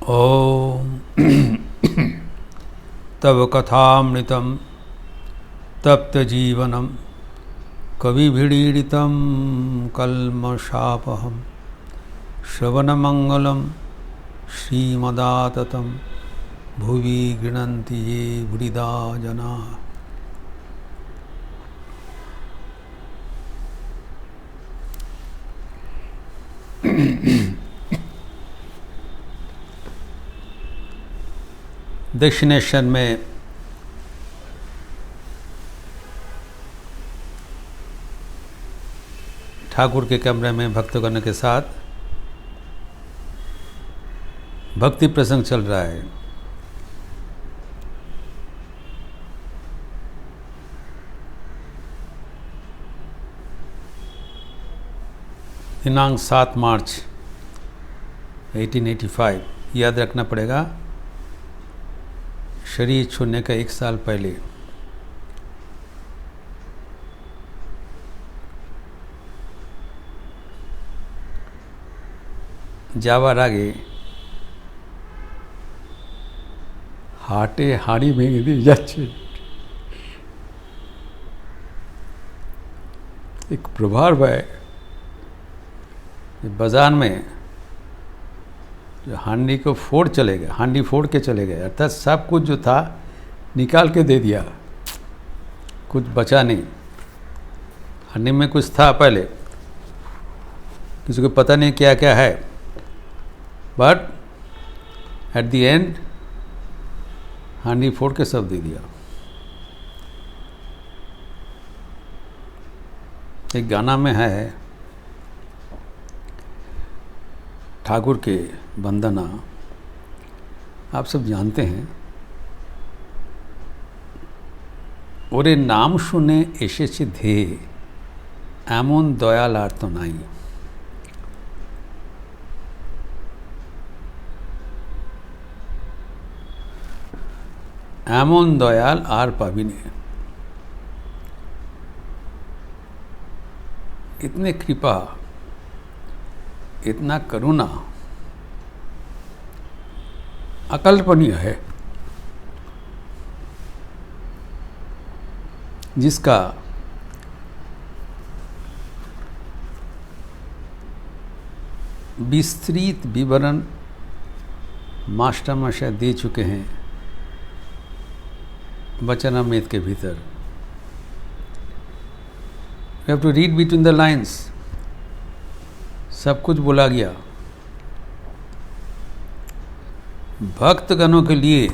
ओम तव कथामृतं तप्तजीवनं कविभिडीडितं कल्मषापहं श्रवणमंगलं श्रीमदाततं भुवि गृह्णन्ति ये बुधिदा जनाः। दक्षिणेश्वर में ठाकुर के कमरे में भक्तगण के साथ भक्ति प्रसंग चल रहा है। दिनांक 7 मार्च 1885, याद रखना पड़ेगा, शरीर छोड़ने का 1 साल पहले। যাওয়ার আগে হাটে হাঁড়ি ভেঙে দিয়ে যাচ্ছে। एक प्रभाव है बाजार में जो हांडी को फोड़ चले गए, हांडी फोड़ के चले गए, अर्थात सब कुछ जो था निकाल के दे दिया, कुछ बचा नहीं। हांडी में कुछ था पहले, किसी को पता नहीं क्या क्या है, बट एट द एंड हांडी फोड़ के सब दे दिया। एक गाना में है ठाकुर के वंदना, आप सब जानते हैं। ওরে নাম শুনে এসেছে ধে, এমন দয়াল আর তো নাই। এমন দয়াল আর পাবি নে। इतने कृपा, इतना करुणा अकल्पनीय है, जिसका विस्तृत विवरण मास्टरमशय दे चुके हैं वचनामृत के भीतर। You have to read between the lines, सब कुछ बोला गया। भक्तगणों के लिए,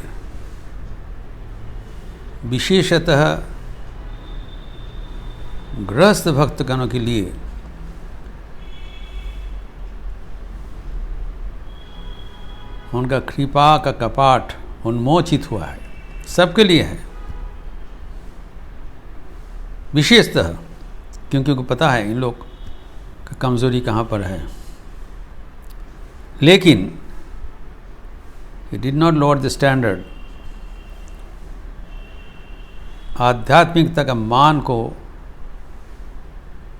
विशेषतः गृहस्थ भक्तगणों के लिए उनका कृपा का कपाट उन्मोचित हुआ है, सबके लिए है, विशेषतः क्योंकि उनको पता है इन लोग का कमज़ोरी कहाँ पर है। लेकिन he did not lower the standard, आध्यात्मिकता का मान को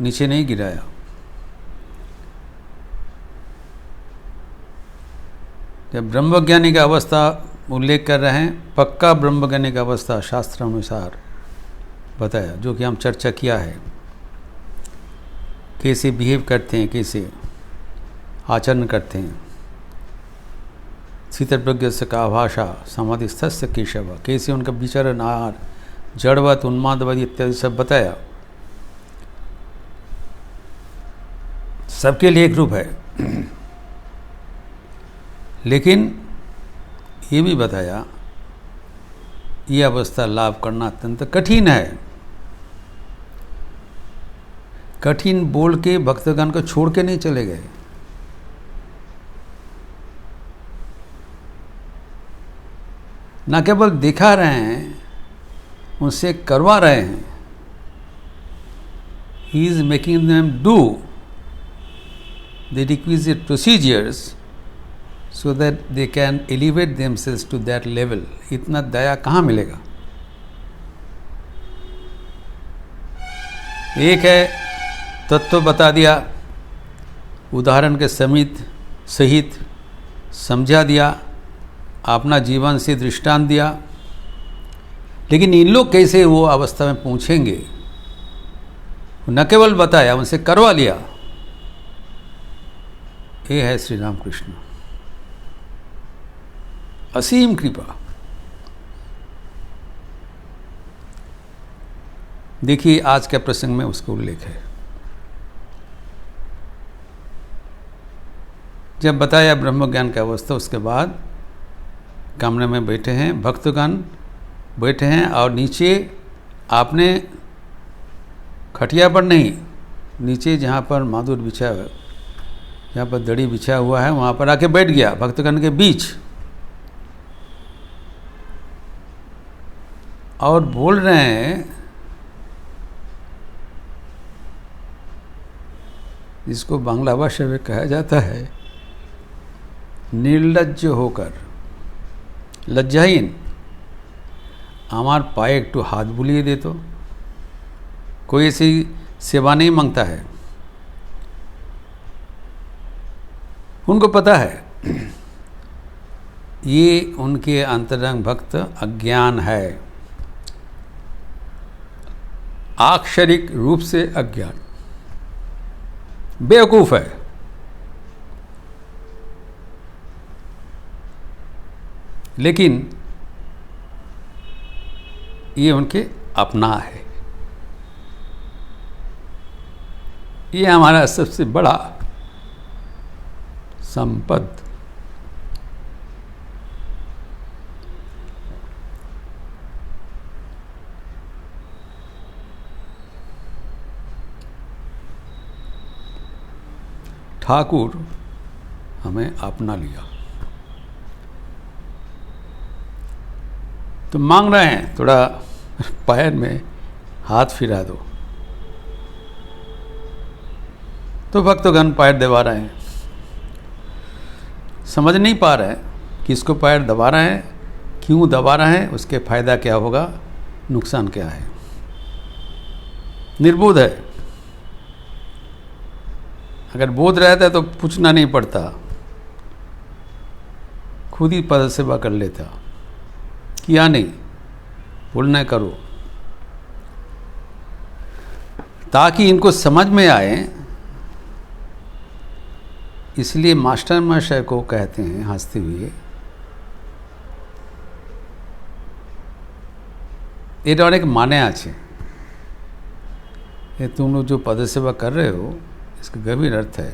नीचे नहीं गिराया। जब ब्रह्मज्ञानी का अवस्था उल्लेख कर रहे हैं, पक्का ब्रह्मज्ञानी का अवस्था शास्त्रानुसार बताया, जो कि हम चर्चा किया है, कैसे बिहेव करते हैं, कैसे आचरण करते हैं। शीतप्रज्ञ से का भाषा समाधिस्थ से केशव, कैसे उनका विचरण, आहार, जड़वत, उन्मादवत इत्यादि सब बताया। सबके लिए एक रूप है, लेकिन ये भी बताया ये अवस्था लाभ करना अत्यंत कठिन है। कठिन बोल के भक्तगण को छोड़ के नहीं चले गए, न केवल दिखा रहे हैं, उनसे करवा रहे हैं। He is making them do the requisite procedures so that they can elevate themselves to that level. इतना दया कहाँ मिलेगा? एक है तत्व बता दिया, उदाहरण के सहित समझा दिया, अपना जीवन से दृष्टांत दिया। लेकिन इन लोग कैसे वो अवस्था में पहुंचेंगे, न केवल बताया, उनसे करवा लिया। ये है श्री राम कृष्ण, असीम कृपा। देखिए आज के प्रसंग में उसका उल्लेख है। जब बताया ब्रह्म ज्ञान की अवस्था, उसके बाद कमरे में बैठे हैं, भक्तगण बैठे हैं, और नीचे आपने खटिया पर नहीं, नीचे जहाँ पर मादुर बिछा है, जहाँ पर दड़ी बिछा हुआ है, वहाँ पर आके बैठ गया भक्तगण के बीच, और बोल रहे हैं, जिसको बांग्ला भाषा में कहा जाता है निर्लज्ज होकर, लज्जाहीन, हमार पाए एक तो हाथ बुलिए दे, तो कोई ऐसी सेवा नहीं मांगता है। उनको पता है ये उनके अंतरंग भक्त अज्ञान है, आक्षरिक रूप से अज्ञान, बेवकूफ है। लेकिन ये उनके अपना है। ये हमारा सबसे बड़ा संपद। ठाकुर हमें अपना लिया, तो मांग रहे हैं थोड़ा पैर में हाथ फिरा दो, तो भक्तगण पैर दबा रहे हैं। समझ नहीं पा रहे हैं किसको पैर दबा रहे हैं, क्यों दबा रहे हैं, उसके फायदा क्या होगा, नुकसान क्या है। निर्बोध है। अगर बोध रहता तो पूछना नहीं पड़ता, खुद ही पद सेवा कर लेता। किया नहीं, बोलना करो, ताकि इनको समझ में आए। इसलिए मास्टर महाशय को कहते हैं हंसते हुए, এটা অনেক মানে আছে, ये तुम लोग जो पद सेवा कर रहे हो इसका गंभीर अर्थ है।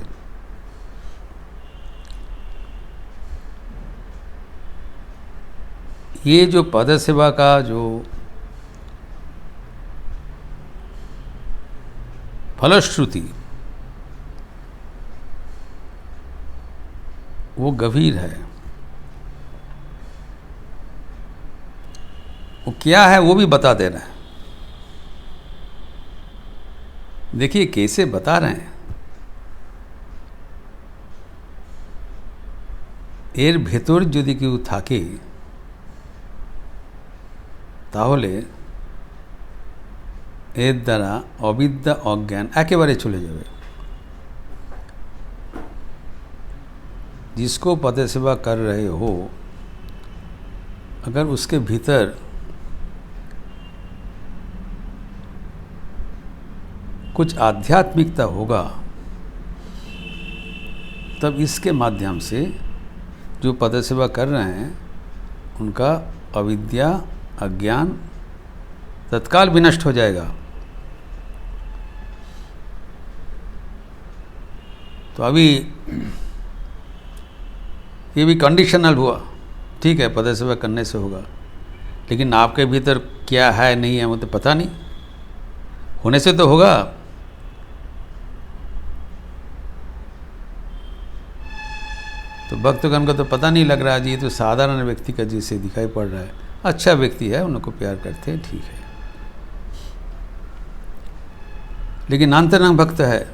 ये जो पद सेवा का जो फलश्रुति, वो गंभीर है। वो क्या है वो भी बता दे रहे हैं। देखिए कैसे बता रहे हैं। এর ভেতর যদি কেউ থাকে তাহলে এর দ্বারা অবিদ্যা অজ্ঞাन একেবারে চলে যাবে। जिसको पद सेवा कर रहे हो, अगर उसके भीतर कुछ आध्यात्मिकता होगा, तब इसके माध्यम से जो पद सेवा कर रहे हैं उनका अविद्या अज्ञान तत्काल विनष्ट हो जाएगा। तो अभी ये भी कंडीशनल हुआ, ठीक है पद सेवा करने से होगा, लेकिन आपके भीतर क्या है नहीं है वो तो पता नहीं, होने से तो होगा। तो भक्तगण को तो पता नहीं लग रहा जी, ये तो साधारण व्यक्ति का जैसे दिखाई पड़ रहा है, अच्छा व्यक्ति है, उनको प्यार करते हैं, ठीक है, लेकिन अंतरंग भक्त है।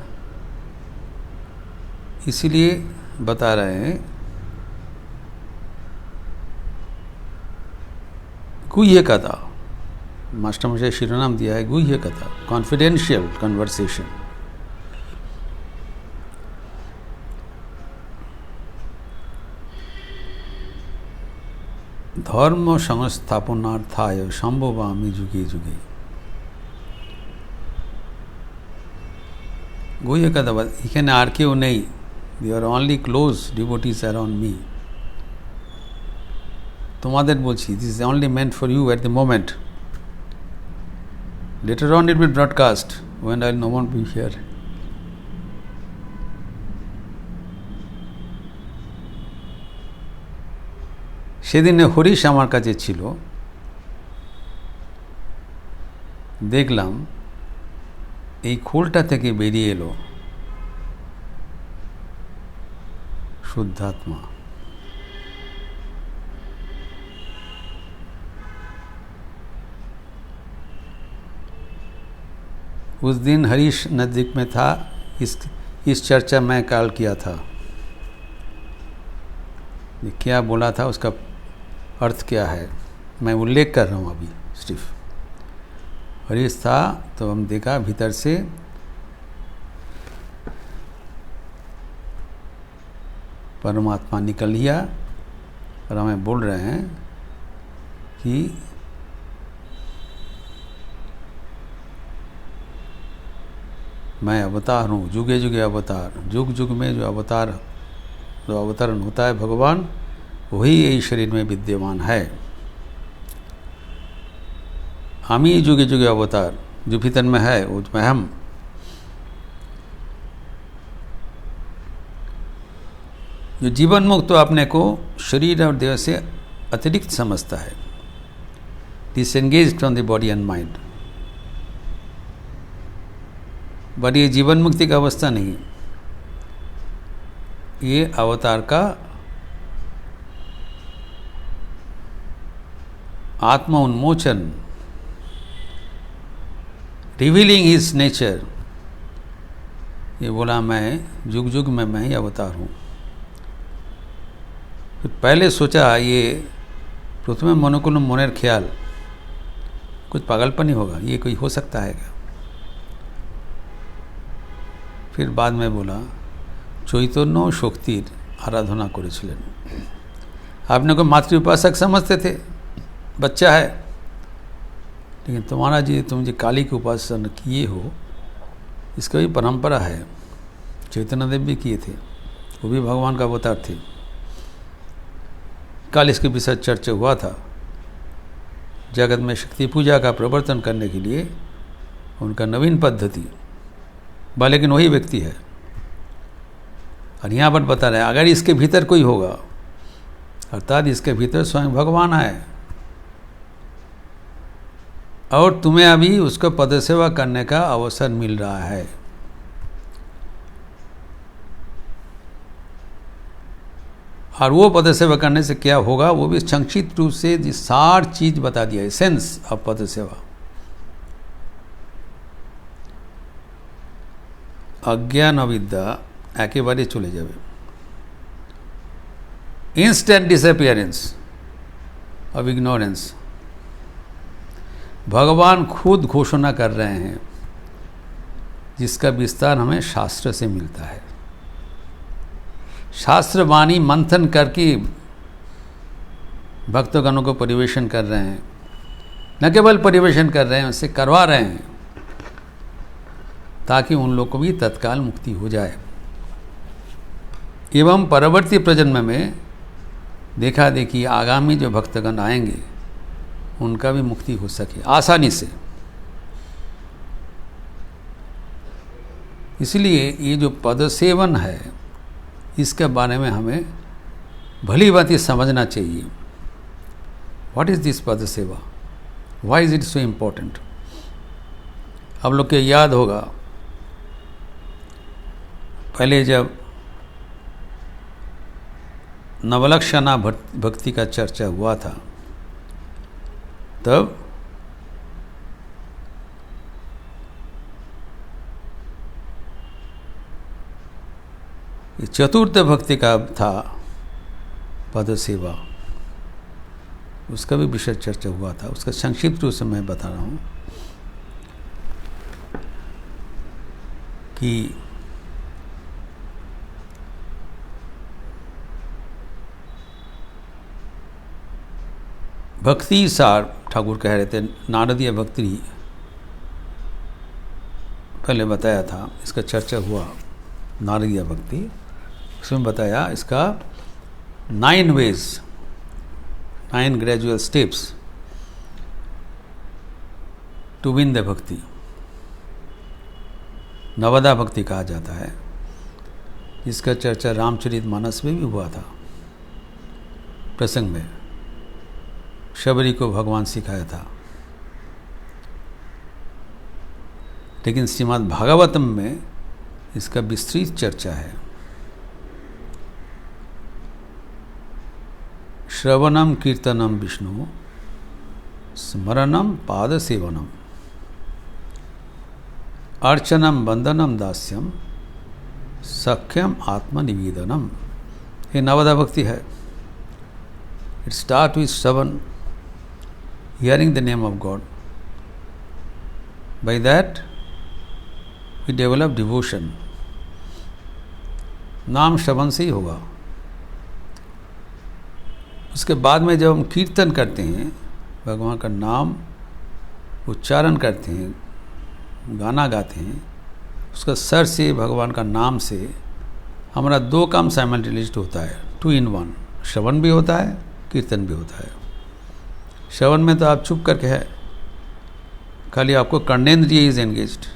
इसीलिए बता रहे हैं गुह्य कथा, मास्टर मुझे शिरोनाम दिया है गुह्य कथा, कॉन्फिडेंशियल कन्वर्सेशन। ধর্ম সংস্থাপনার্থায় সম্ভবামি যুগে যুগে। वही एक बात, এখানে আর কেউ নেই, they are only close devotees around me. তোমাদের বলছি, this is only meant for you at the moment. Later on it will broadcast when I will no one be here. সেদিনে হরিশ আমার কাছে ছিল, দেখলাম এই খোলটা থেকে বেরিয়ে এলো शुद्धात्मा। उस दिन हरीश नज़दीक में था, इस चर्चा मैं कॉल किया था। क्या बोला था, उसका अर्थ क्या है, मैं उल्लेख कर रहा हूँ अभी सिर्फ। हरीश था तो हम देखा भीतर से परमात्मा निकल लिया और हमें बोल रहे हैं कि मैं अवतार हूँ, जुगे जुगे अवतार। जुग जुग में जो अवतरण होता है भगवान, वही यही शरीर में विद्यमान है। हम ही जुगे जुगे अवतार, जो भीतर में है वो में हम। जो जीवन मुक्त तो अपने को शरीर और देह से अतिरिक्त समझता है, disengaged from the body and mind. But ये जीवन मुक्ति का अवस्था नहीं, ये अवतार का आत्मा उन्मोचन, रिवीलिंग हिज नेचर। ये बोला मैं जुग जुग में मैं ही अवतार हूँ। फिर पहले सोचा ये प्रथम मनोकुल मनेर ख्याल, कुछ पागलपन ही होगा, ये कोई हो सकता है क्या। फिर बाद में बोला चैतन्य शक्तिर आराधना करेছিলেন। आपने को मातृ उपासक समझते थे, बच्चा है, लेकिन तुम्हारा जी तुम जो काली की उपासना किए हो, इसका भी परंपरा है। चैतन्य देव भी किए थे, वो भी भगवान का अवतार थे। कल इसके विषय चर्चा हुआ था। जगत में शक्ति पूजा का प्रवर्तन करने के लिए उनका नवीन पद्धति, लेकिन वही व्यक्ति है। और यहाँ पर बता रहे हैं अगर इसके भीतर कोई होगा, अर्थात इसके भीतर स्वयं भगवान है, और तुम्हें अभी उसको पदसेवा करने का अवसर मिल रहा है। और वो पदसेवा करने से क्या होगा, वो भी संक्षिप्त रूप से सार चीज बता दिया, एसेंस ऑफ पदसेवा। अज्ञान अविद्या एकेबारे चले जाए, इंस्टेंट डिसअपियरेंस ऑफ इग्नोरेंस। भगवान खुद घोषणा कर रहे हैं, जिसका विस्तार हमें शास्त्र से मिलता है। शास्त्र वाणी मंथन करके भक्तगणों को परिवेशन कर रहे हैं, न केवल परिवेशन कर रहे हैं, उससे करवा रहे हैं, ताकि उन लोगों को भी तत्काल मुक्ति हो जाए। एवं परवर्ती प्रजन्म में देखा देखी आगामी जो भक्तगण आएंगे, उनका भी मुक्ति हो सके आसानी से। इसलिए ये जो पद सेवन है, इसके बारे में हमें भली भांति समझना चाहिए। व्हाट इज दिस पद सेवा, why is it so important. आप लोग के याद होगा, पहले जब नवलक्षणा भक्ति का चर्चा हुआ था, तब चतुर्थ भक्ति का था पद सेवा, उसका भी विशेष चर्चा हुआ था। उसका संक्षिप्त रूप से मैं बता रहा हूँ कि भक्ति सार ठाकुर कह रहे थे, नारदीय भक्ति पहले बताया था, इसका चर्चा हुआ नारदीय भक्ति। उसमें बताया इसका 9 ways, 9 gradual steps to win the bhakti. Navadha भक्ति कहा जाता है। इसका चर्चा रामचरितमानस में भी हुआ था। प्रसंग में शबरी को भगवान सिखाया था। लेकिन श्रीमद् भागवतम में इसका विस्तृत चर्चा है। श्रवणम कीर्तनम विष्णु, स्मरणम पाद सेवनम, अर्चनम वंदनम दास्यम, सख्यम आत्मनिवेदनम। ये नवदा भक्ति है। It start with shravan, hearing the name of God. By that we develop devotion. नाम श्रवण से ही होगा। उसके बाद में जब हम कीर्तन करते हैं, भगवान का नाम उच्चारण करते हैं, गाना गाते हैं, उसका सर से भगवान का नाम से हमारा 2 काम साइमल्टेनियसली होता है, 2 in 1। श्रवण भी होता है, कीर्तन भी होता है। श्रवण में तो आप चुप करके है, खाली आपको कर्णेंद्रिय इज एंगेज्ड।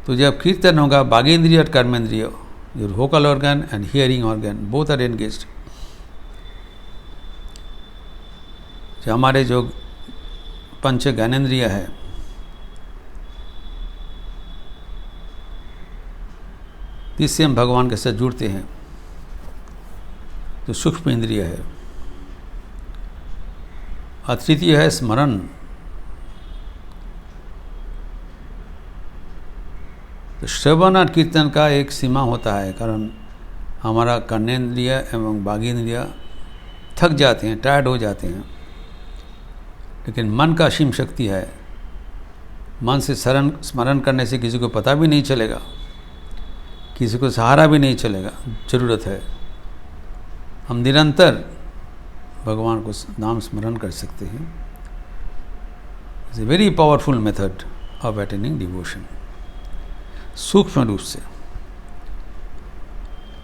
तो जब कीर्तन होगा, बाघेंद्रिय और कर्मेंद्रिय, your vocal organ and hearing organ both are engaged. जो हमारे जो पंच ज्ञानेंद्रिय है, इससे हम भगवान के साथ जुड़ते हैं। जो सूक्ष्म इंद्रिय है। और तृतीय है स्मरण। तो श्रवण और कीर्तन का एक सीमा होता है, कारण हमारा कर्णेंद्रिय एवं बाघेंद्रिय थक जाते हैं, टायर्ड हो जाते हैं। लेकिन मन का असीम शक्ति है। मन से स्मरण करने से किसी को पता भी नहीं चलेगा, किसी को सहारा भी नहीं चलेगा। जरूरत है हम निरंतर भगवान को नाम स्मरण कर सकते हैं। It's a very powerful method of attaining devotion, सूक्ष्म रूप से।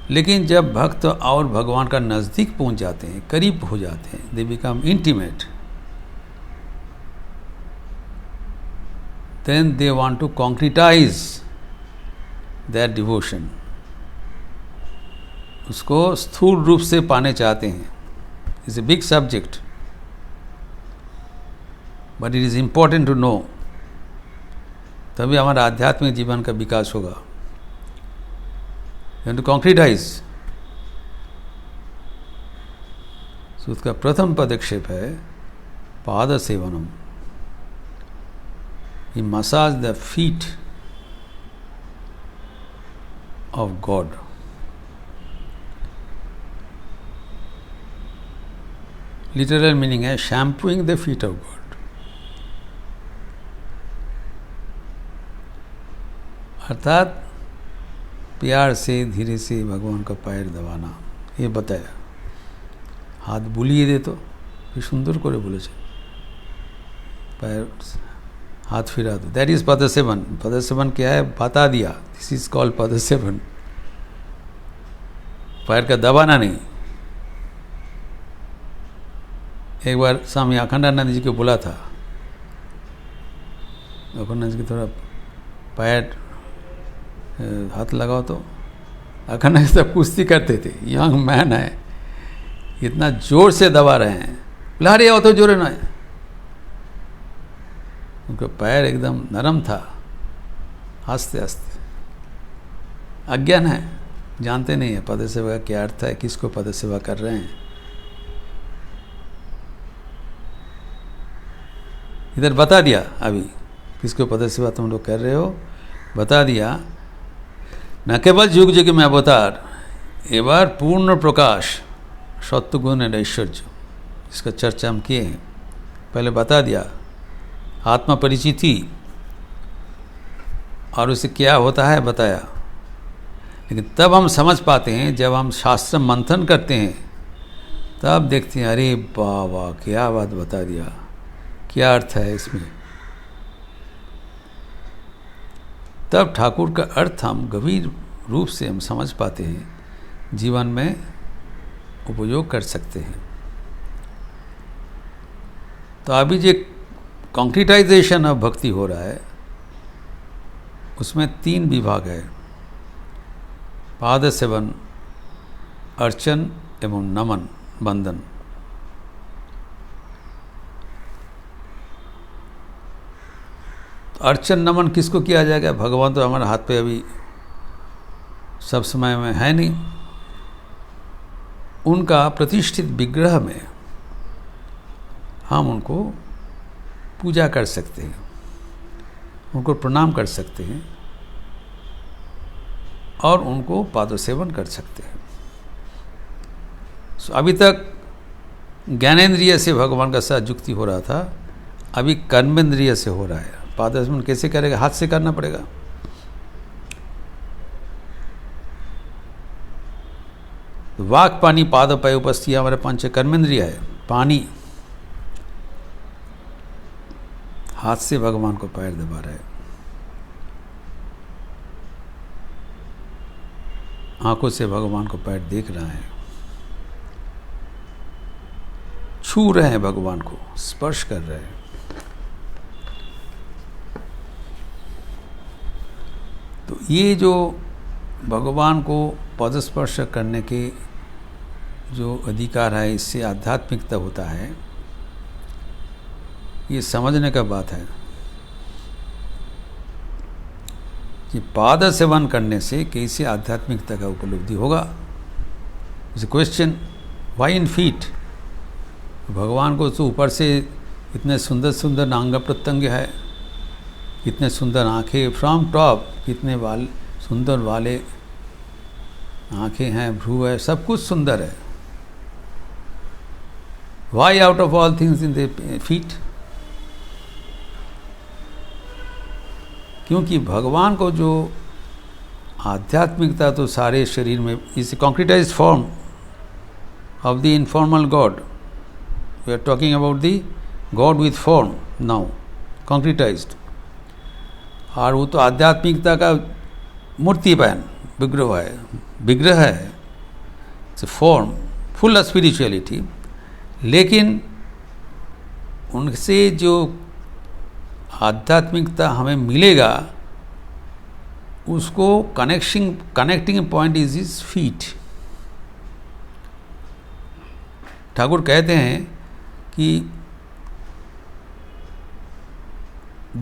लेकिन जब भक्त और भगवान का नज़दीक पहुंच जाते हैं, करीब हो जाते हैं, they become intimate, then they want to concretize their devotion। उसको स्थूल रूप से पाने चाहते हैं। It's a big subject, but it is important to know। तभी हमारा आध्यात्मिक जीवन का विकास होगा। You have to concretize। तो उसका प्रथम पदक्षेप है पाद सेवनम। He massage the feet of God। Literal meaning है shampooing the feet of God। अर्थात प्यार से धीरे से भगवान का पैर दबाना। ये बताया। हाथ बुलिए दे तो भी सुंदर करे बोले पैर हाथ फिरा दो। That is पदसेवन। पदसेवन क्या है? बता दिया। दिस इज कॉल्ड पदसेवन। पैर का दबाना नहीं। एक बार स्वामी अखंडानंद जी को बोला था, अखंडानंद जी थोड़ा पैर हाथ लगाओ तो अखंडानंद जी तब कुश्ती करते थे, यंग मैन है, इतना जोर से दबा रहे हैं, लहरे आओ तो जोरे ना है। उनका पैर एकदम नरम था। आस्ते आस्ते अज्ञान है, जानते नहीं है पद सेवा का क्या अर्थ है, किसको पद सेवा कर रहे हैं। इधर बता दिया, अभी किसको पद सेवा तुम लोग कर रहे हो बता दिया। न केवल युग युग में अवतार, एबार पूर्ण प्रकाश सत्वगुण एंड ऐश्वर्य, इसका चर्चा हम किए हैं। पहले बता दिया आत्मा परिचिति और उसे क्या होता है बताया। लेकिन तब हम समझ पाते हैं जब हम शास्त्र मंथन करते हैं, तब देखते हैं अरे वाह वाह क्या बात बता दिया, क्या अर्थ है इसमें। तब ठाकुर का अर्थ हम गंभीर रूप से हम समझ पाते हैं, जीवन में उपयोग कर सकते हैं। तो अभी जो कॉन्क्रीटाइजेशन ऑफ भक्ति हो रहा है उसमें 3 विभाग है, पाद सेवन, अर्चन एवं नमन, बंधन। तो अर्चन नमन किसको किया जाएगा? भगवान तो हमारे हाथ पे अभी सब समय में है नहीं। उनका प्रतिष्ठित विग्रह में हम उनको पूजा कर सकते हैं, उनको प्रणाम कर सकते हैं और उनको पादसेवन कर सकते हैं। अभी तक ज्ञानेंद्रिय से भगवान का साथ युक्ति हो रहा था, अभी कर्मेंद्रिय से हो रहा है। पादसेवन कैसे करेगा? हाथ से करना पड़ेगा। वाक पानी पाद पय उपस्थित हमारे 5 कर्मेंद्रिय है। पानी, हाथ से भगवान को पैर दबा रहे हैं, आंखों से भगवान को पैर देख रहा है, छू रहे हैं भगवान को, स्पर्श कर रहे हैं। तो ये जो भगवान को पदस्पर्श करने के जो अधिकार है, इससे आध्यात्मिकता होता है, ये समझने का बात है कि पाद सेवन करने से कैसे आध्यात्मिकता का उपलब्धि होगा। इस क्वेश्चन, वाई इन फीट? भगवान को तो ऊपर से इतने सुंदर सुंदर अंग प्रत्यंग है, कितने सुंदर आंखें, फ्रॉम टॉप कितने सुंदर वाले आंखें हैं, भ्रू है, सब कुछ सुंदर है। Why out of all things in the feet? क्योंकि भगवान को जो आध्यात्मिकता तो सारे शरीर में, इस concretized form of the informal God, we are talking about the God with form now, concretized. और वो तो आध्यात्मिकता का मूर्ति बहन विग्रह है, its form, full of spirituality. लेकिन उनसे जो आध्यात्मिकता हमें मिलेगा, उसको connecting point is his feet. Thakur कहते हैं कि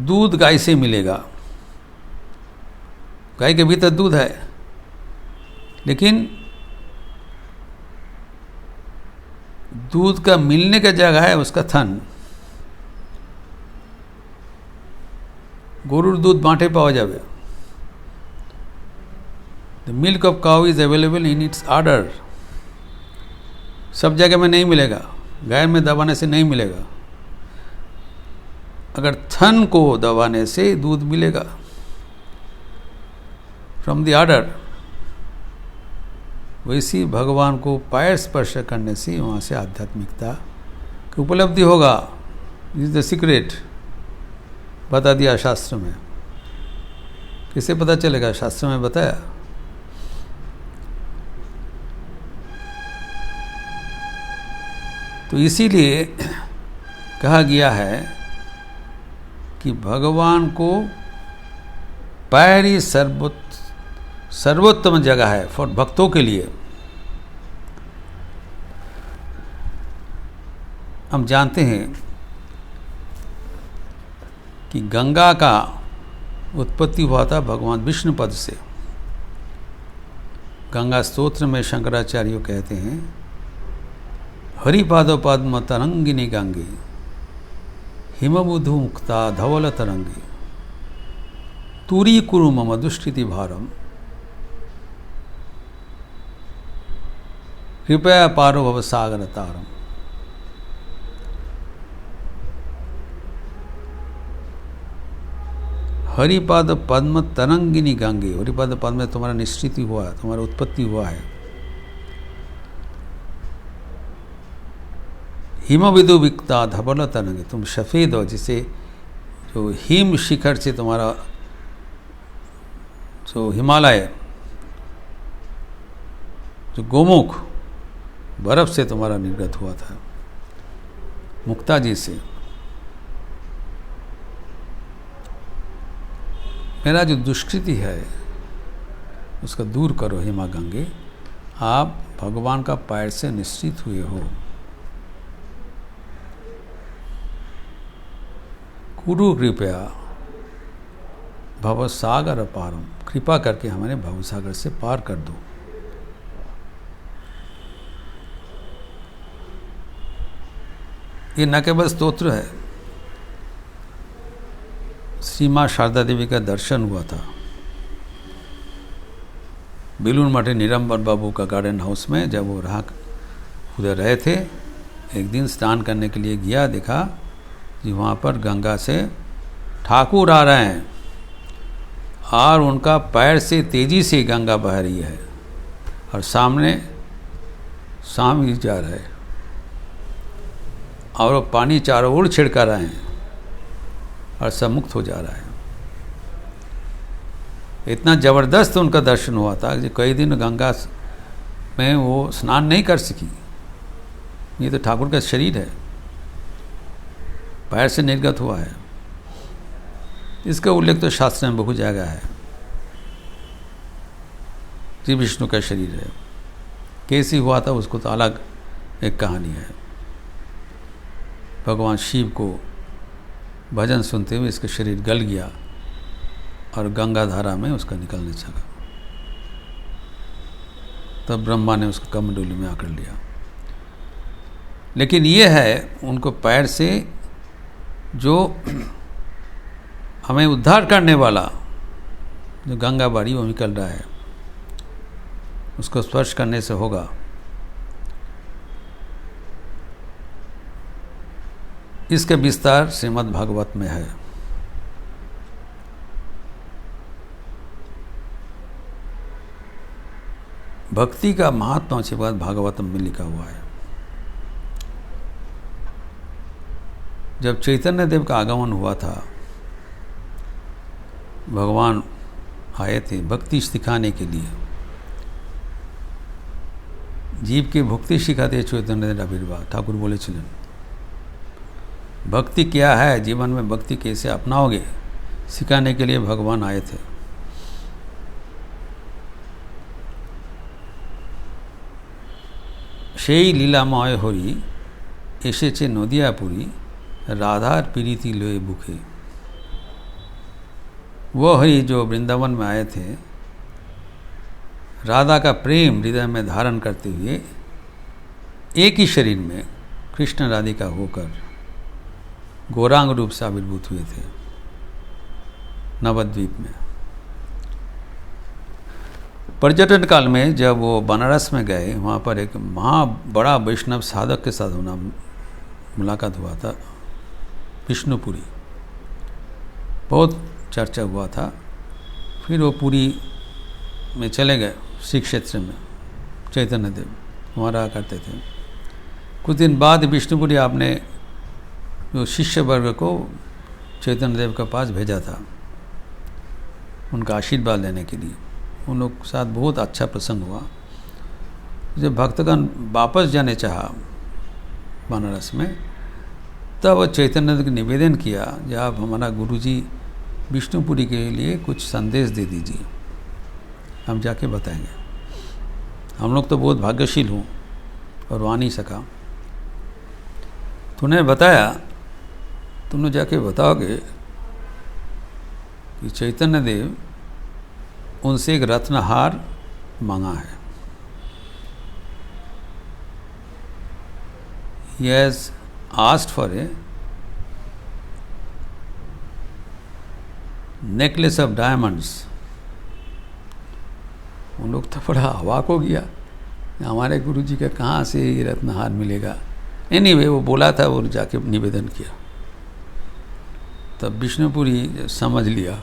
दूध गाय से मिलेगा, गाय के भीतर दूध है, लेकिन दूध का मिलने का जगह है उसका थन। গরুর দুধ মাঠে পাওয়া যাবে। The milk of cow is available in its order. सब जगह में नहीं मिलेगा, गाय में दबाने से नहीं मिलेगा, अगर थन को दबाने से दूध मिलेगा फ्रॉम द आर्डर। वैसी भगवान को पैर स्पर्श करने से वहाँ से आध्यात्मिकता की उपलब्धि होगा। इज द सीक्रेट, बता दिया शास्त्र में। किसे पता चलेगा? शास्त्र में बताया। तो इसीलिए कहा गया है कि भगवान को पैर ही सर्वोत्तम जगह है फॉर भक्तों के लिए। हम जानते हैं कि गंगा का उत्पत्ति हुआ था भगवान विष्णु पद से। गंगा स्तोत्र में शंकराचार्य कहते हैं, हरिपाद पद्म तरंगिनी गंगे हिमबुधु मुक्ता धवल तरंगी तुरी कुरु मम दुष्टिति भारम कृपया पारो भव सागर तारम। हरिपाद पद्म तरंगिनी गंगे, हरिपाद पद्म में तुम्हारा निश्चिति हुआ है, तुम्हारा उत्पत्ति हुआ है। हिमविदु विक्ता धवल तरंग, तुम सफ़ेद हो जैसे जो हिम शिखर से तुम्हारा जो हिमालय, जो गोमुख बर्फ से तुम्हारा निर्गत हुआ था, मुक्ता जी से। मेरा जो दुष्कृति है उसका दूर करो हे माँ गंगे, आप भगवान का पैर से निश्चित हुए हो। कुरु कृपया भवसागर पारम, कृपा करके हमारे भवसागर से पार कर दो। ये न केवल स्तोत्र है, श्री माँ शारदा देवी का दर्शन हुआ था बेलूर मठ नीरंबर बाबू का गार्डन हाउस में। जब वो रहा उधर रहे थे, एक दिन स्नान करने के लिए गया, देखा कि वहाँ पर गंगा से ठाकुर आ रहे हैं और उनका पैर से तेजी से गंगा बह रही है और सामने स्वामी जा रहे हैं और वो पानी चारों ओर छिड़का रहे हैं और सब मुक्त हो जा रहा है। इतना ज़बरदस्त उनका दर्शन हुआ था कि कई दिन गंगा में वो स्नान नहीं कर सकी। ये तो ठाकुर का शरीर है, पैर से निर्गत हुआ है। इसका उल्लेख तो शास्त्र में बहुत जगह है। श्री विष्णु का शरीर है, कैसे हुआ था उसको तो अलग एक कहानी है। भगवान शिव को भजन सुनते हुए इसका शरीर गल गया और गंगा धारा में उसका निकलने चला। तब ब्रह्मा ने उसको कमंडलू में आकर लिया। लेकिन ये है उनको पैर से जो हमें उद्धार करने वाला जो गंगा बाड़ी वो निकल रहा है, उसको स्पर्श करने से होगा। इसके विस्तार श्रीमद् भागवत में है। भक्ति का महात्मा श्रीमद् भागवतम में लिखा हुआ है। जब चैतन्य देव का आगमन हुआ था, भगवान आए थे भक्ति सिखाने के लिए। जीव की भक्ति सिखाते चैतन्य देव आविर्भाव। ठाकुर बोले चलन भक्ति क्या है, जीवन में भक्ति कैसे अपनाओगे, सिखाने के लिए भगवान आए थे। সেই লীলাময় হরি এসেছে নদিয়াপুরী, राधार पीड़िति लोए बुखे। वो हरि जो वृंदावन में आए थे, राधा का प्रेम हृदय में धारण करते हुए एक ही शरीर में कृष्ण राधिका होकर गौरांग रूप से आविर्भूत हुए थे नवद्वीप में। पर्यटन काल में जब वो बनारस में गए, वहाँ पर एक बड़ा वैष्णव साधक के साथ होना मुलाकात हुआ था, विष्णुपुरी। बहुत चर्चा हुआ था। फिर वो पुरी में चले गए, श्री क्षेत्र में चैतन्य देव वहाँ रहा करते थे। कुछ दिन बाद विष्णुपुरी आपने जो शिष्य वर्ग को चैतन्य देव के पास भेजा था उनका आशीर्वाद लेने के लिए। उन लोग के साथ बहुत अच्छा प्रसंग हुआ। जब भक्तगण वापस जाने चाहा बनारस में, तब चैतन्य देव को निवेदन किया कि आप हमारा गुरुजी विष्णुपुरी के लिए कुछ संदेश दे दीजिए, हम जाके बताएंगे। हम लोग तो बहुत भाग्यशील हूँ और वहाँ नहीं सका। तूने बताया, तुमने जाके बताओगे कि चैतन्य देव उनसे एक रत्नहार मांगा है। He has asked for a necklace of diamonds। उन लोग तो बड़ा अवाक हो गया, हमारे गुरुजी का कहाँ से ये रत्नहार मिलेगा। एनीवे वो बोला था और जाके निवेदन किया। तब विष्णुपुरी समझ लिया,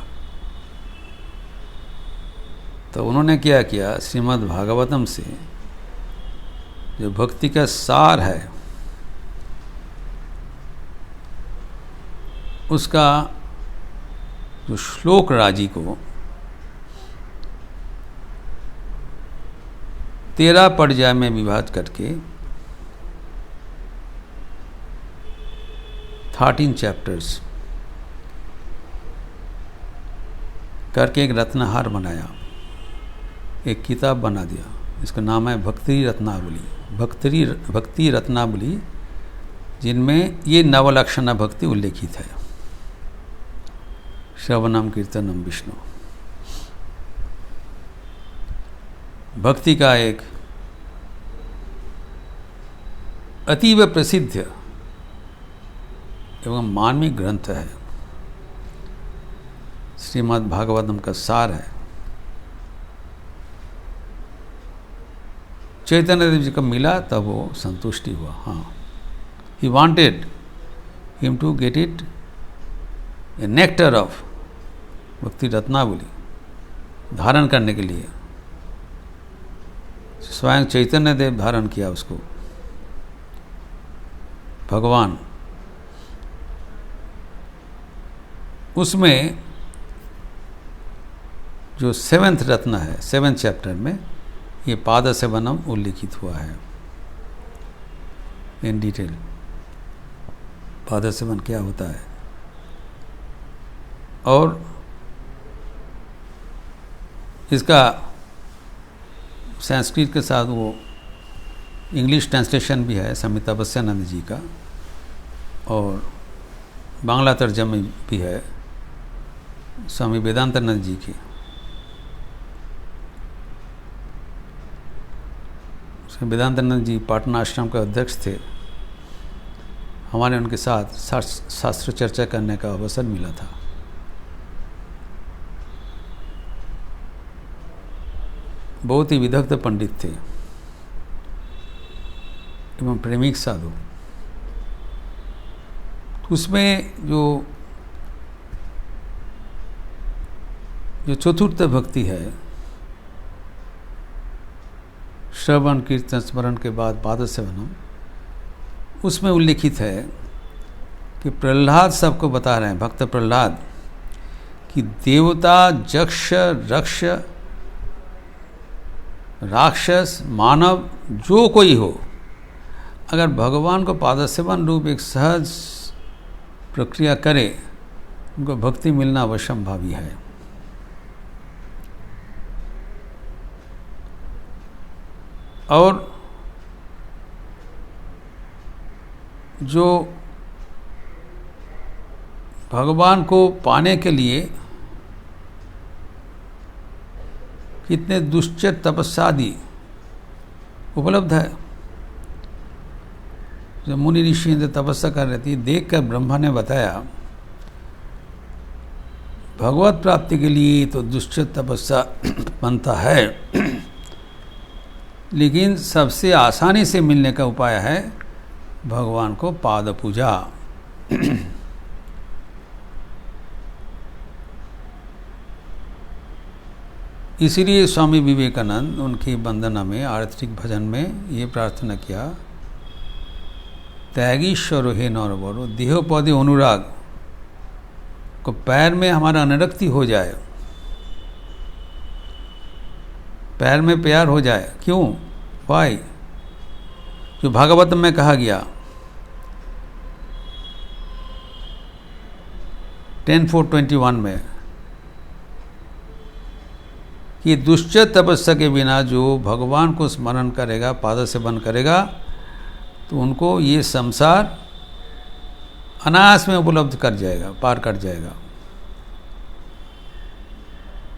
तो उन्होंने क्या किया, श्रीमद् भागवतम से जो भक्ति का सार है उसका जो श्लोक राजी को 13 पर्याय में विभाजित करके 13 चैप्टर्स करके एक रत्नहार बनाया, एक किताब बना दिया। इसका नाम है भक्ति रत्नावली। भक्ति रत्नावली, जिनमें ये नवलक्षणा भक्ति उल्लेखित है। श्रवणम कीर्तनम विष्णु, भक्ति का एक अतीव प्रसिद्ध एवं मार्मिक ग्रंथ है। श्रीमद् भागवतम का सार है। चैतन्य देव जी को मिला तब वो संतुष्टि हुआ। हाँ, he wanted him to get it a nectar of Bhakti Ratnavali धारण करने के लिए। स्वयं चैतन्य देव धारण किया उसको। भगवान उसमें जो 7th रत्न है, 7th चैप्टर में ये पाद सेवनम उल्लिखित हुआ है इन डिटेल। पाद सेवन क्या होता है और इसका संस्कृत के साथ वो इंग्लिश ट्रांसलेशन भी है स्वामी तपस्यानंद जी का, और बांग्ला तर्जमे भी है स्वामी वेदांतानंद जी की। स्वामी वेदांतानंद जी पाटना आश्रम के अध्यक्ष थे। हमारे उनके साथ शास्त्र चर्चा करने का अवसर मिला था। बहुत ही विदग्ध पंडित थे एवं प्रेमिक साधु। उसमें जो चतुर्थ भक्ति है, श्रवण कीर्तन स्मरण के बाद पाद सेवनम, उसमें उल्लिखित है कि प्रहलाद सबको बता रहे हैं, भक्त प्रहलाद, कि देवता यक्ष रक्ष राक्षस मानव जो कोई हो, अगर भगवान को पादसेवन रूप एक सहज प्रक्रिया करे, उनको भक्ति मिलना अवश्यंभावी है। और जो भगवान को पाने के लिए कितने दुश्चर तपस्यादि उपलब्ध है, जो मुनि ऋषि तपस्या कर रही थी, देख कर ब्रह्मा ने बताया भगवत प्राप्ति के लिए तो दुश्चर तपस्या बनता है, लेकिन सबसे आसानी से मिलने का उपाय है भगवान को पाद पूजा। इसीलिए स्वामी विवेकानंद उनकी वंदना में, आरतिक भजन में ये प्रार्थना किया, त्यागीश्वर हे नौरवरो देह पौधे अनुराग को पैर में हमारा अनुरक्ति हो जाए, पैर में प्यार हो जाए। क्यों? वाई? जो भागवत में कहा गया 10:4:21 में कि दुश्चर तपस्या के बिना जो भगवान को स्मरण करेगा, पाद सेवन करेगा, तो उनको ये संसार अनायास में उपलब्ध कर जाएगा, पार कर जाएगा।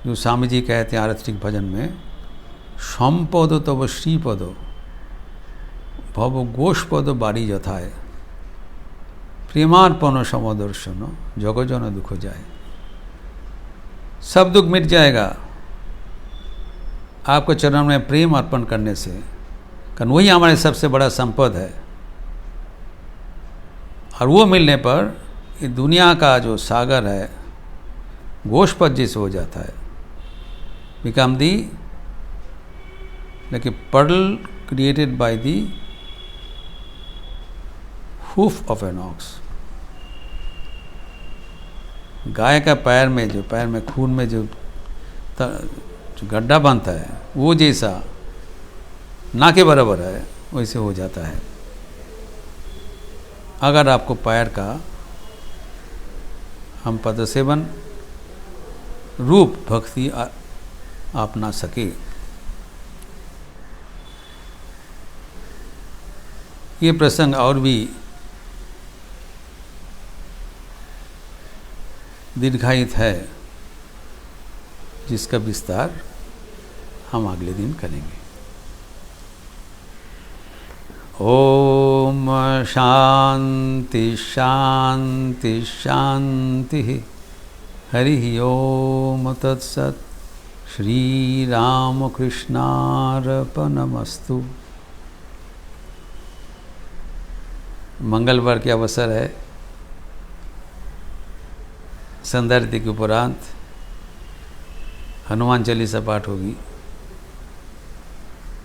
जो स्वामी जी कहते हैं आरतिक भजन में, সম্পদ তব শ্রীপদ ভব গোষ্পদ বাড়ি যথায় प्रेमार्पण समदर्शन जगजन दुख जाए। सब दुख मिट जाएगा आपको चरण में प्रेम अर्पण करने से, कारण वही हमारे सबसे बड़ा संपद है। और वो मिलने पर ये दुनिया का जो सागर है गोष्पद जैसे हो जाता है, become the like a puddle created by the hoof of an ox. गाय का पैर में खून में जो गड्ढा बनता है वो जैसा ना के बराबर है, वैसे हो जाता है अगर आपको पैर का हम पदसेवन रूप भक्ति अपना सके। ये प्रसंग और भी दीर्घायित है, जिसका विस्तार हम अगले दिन करेंगे। ओम शांति शांति शांति। हरि ओम तत्सत्। श्री रामकृष्णार्पणमस्तु। मंगलवार के अवसर है, संध्या आरती के उपरांत हनुमान चालीसा पाठ होगी,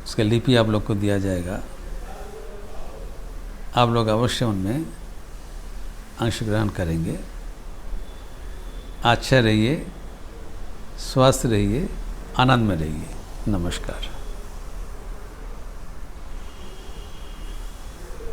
उसका लिपि आप लोग को दिया जाएगा। आप लोग अवश्य उनमें अंशग्रहण करेंगे। अच्छा रहिए, स्वस्थ रहिए, आनंद में रहिए। नमस्कार।